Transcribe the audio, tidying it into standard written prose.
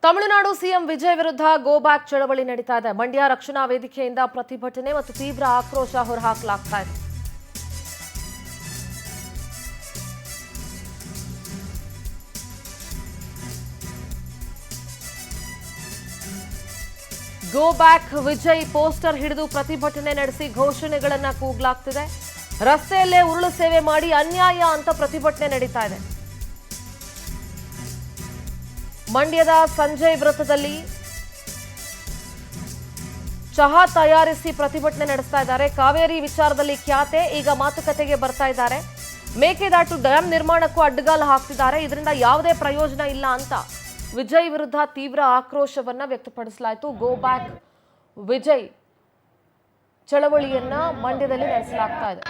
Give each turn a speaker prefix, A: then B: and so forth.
A: Tamil Nadu CM Vijay ವಿರುದ್ಧ go back ಚಳವಳಿ ನಡೀತಾ ಇದೆ. ಮಂಡ್ಯ ರಕ್ಷಣಾ ವೇದಿಕೆಯಿಂದ ಪ್ರತಿಭಟನೆ ಮತ್ತು ತೀವ್ರ ಆಕ್ರೋಶ ಹೊರಹಾಕಲಾಗ್ತಾ ಇದೆ. ಗೋ ಬ್ಯಾಕ್ ವಿಜಯ್ ಪೋಸ್ಟರ್ ಹಿಡಿದು ಪ್ರತಿಭಟನೆ ನಡೆಸಿ ಘೋಷಣೆಗಳನ್ನ ಕೂಗಲಾಗ್ತಿದೆ. ರಸ್ತೆಯಲ್ಲೇ ಉರುಳು ಸೇವೆ ಮಾಡಿ ಅನ್ಯಾಯ ಅಂತ ಪ್ರತಿಭಟನೆ ನಡೀತಾ ಇದೆ. ಮಂಡ್ಯದ ಸಂಜಯ್ ವೃತ್ತದಲ್ಲಿ ಚಹಾ ತಯಾರಿಸಿ ಪ್ರತಿಭಟನೆ ನಡೆಸ್ತಾ ಇದ್ದಾರೆ. ಕಾವೇರಿ ವಿಚಾರದಲ್ಲಿ ಖ್ಯಾತೆ ಈಗ ಮಾತುಕತೆಗೆ ಬರ್ತಾ ಇದ್ದಾರೆ. ಮೇಕೆದಾಟು ಡ್ಯಾಂ ನಿರ್ಮಾಣಕ್ಕೂ ಅಡ್ಡಗಾಲು ಹಾಕ್ತಿದ್ದಾರೆ. ಇದರಿಂದ ಯಾವುದೇ ಪ್ರಯೋಜನ ಇಲ್ಲ ಅಂತ ವಿಜಯ್ ವಿರುದ್ಧ ತೀವ್ರ ಆಕ್ರೋಶವನ್ನ ವ್ಯಕ್ತಪಡಿಸಲಾಯಿತು. ಗೋ ಬ್ಯಾಕ್ ವಿಜಯ್ ಚಳವಳಿಯನ್ನ ಮಂಡ್ಯದಲ್ಲಿ ನಡೆಸಲಾಗ್ತಾ ಇದೆ.